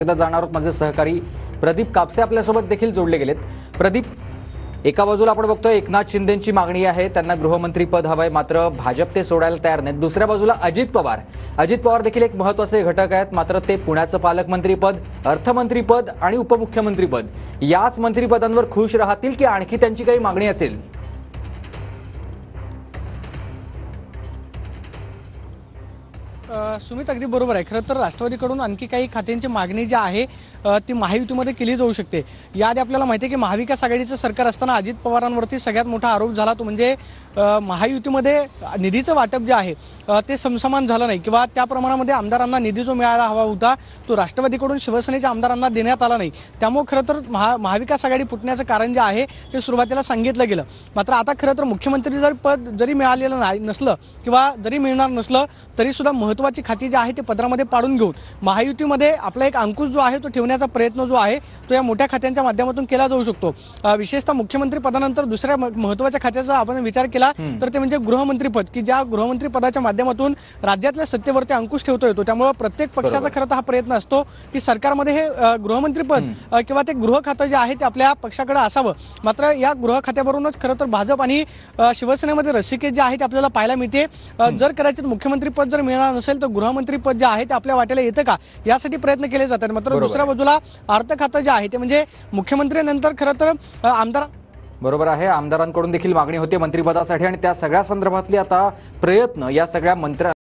एकदा जाणार आहोत माझे सहकारी प्रदीप कापसे आपल्यासोबत देखील जोडले गेलेत। प्रदीप, एका बाजूला आपण बघतोय एकनाथ शिंदेंची मागणी आहे, त्यांना गृहमंत्री पद हवंय, मात्र भाजप ते सोडायला तयार नाहीत। दुसऱ्या बाजूला अजित पवार देखील एक महत्त्वाचे घटक आहेत, मात्र ते पुण्याचं पालकमंत्रीपद, अर्थमंत्रीपद आणि उपमुख्यमंत्रीपद याच मंत्रिपदांवर खुश राहतील की आणखी त्यांची काही मागणी असेल? सुमित, अगदी बरोबर आहे। खरं तर राष्ट्रवादीकडून आणखी काही खात्यांची मागणी जी आहे ती महायुतीमध्ये केली जाऊ शकते। याआधी आपल्याला माहिती आहे की महाविकास आघाडीचं सरकार असताना अजित पवारांवरती सगळ्यात मोठा आरोप झाला तो म्हणजे महायुतीमध्ये निधीचं वाटप जे आहे ते समसमान झालं नाही किंवा त्या प्रमाणामध्ये आमदारांना निधी जो मिळायला हवा होता तो राष्ट्रवादीकडून शिवसेनेच्या आमदारांना देण्यात आला नाही। त्यामुळे खरं तर महाविकास आघाडी फुटण्याचं कारण जे आहे ते सुरुवातीला सांगितलं गेलं। मात्र आता खरं तर मुख्यमंत्री पद जरी मिळालेलं नसलं किंवा जरी मिळणार नसलं तरी सुद्धा महत्त्वाची खाती जी आहे ते पदरामध्ये पाडून घेऊन महायुतीमध्ये आपला एक अंकुश जो आहे तो ठेवण्याचा प्रयत्न जो आहे तो या मोठ्या खात्यांच्या माध्यमातून केला जाऊ शकतो। विशेषतः मुख्यमंत्री पदानंतर दुसऱ्या महत्त्वाच्या खात्याचा आपण विचार केला तर ते म्हणजे गृहमंत्री पद, की ज्या गृहमंत्री पदाच्या माध्यमातून राज्यातल्या सत्तेवरती अंकुश ठेवता येतो। त्यामुळे प्रत्येक पक्षाचा खरं तर हा प्रयत्न असतो की सरकारमध्ये हे गृहमंत्री पद किंवा ते गृह खातं जे आहे ते आपल्या पक्षाकडे असावं। मात्र या गृह खात्यावरूनच खरं तर भाजप आणि शिवसेनेमध्ये रस्सीखेच जे आहे ते आपल्याला पाहायला मिळते। जर कदाचित मुख्यमंत्री पद जर मिळणार नसेल तर गृहमंत्री पद जे आहे ते आपल्या वाट्याला येतं का यासाठी प्रयत्न केले जातात। मात्र दुसऱ्या बाजूला अर्थ खातं जे आहे ते म्हणजे मुख्यमंत्र्यांनंतर खरं तर आमदार बरोबर आहे, आमदारांकडून देखील मागणी होते मंत्रिपदासाठी आणि त्या सगळ्या संदर्भातली आता प्रयत्न या सगळ्या मंत्र्या